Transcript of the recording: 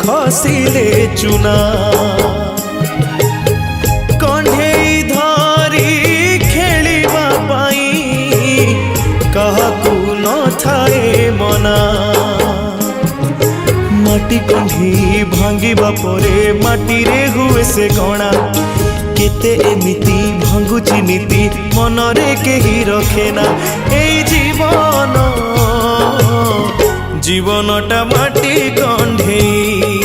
खसिले चुना कंढेई धरी खेलिबा पाई काहाकू न थाए मना माटी कंढी भांगिबा परे माटी रे हुए से गणा केते एमिति भांगुची नीति मनरे केही रखेना एई जीवन जीवनटा माटी कंढेई।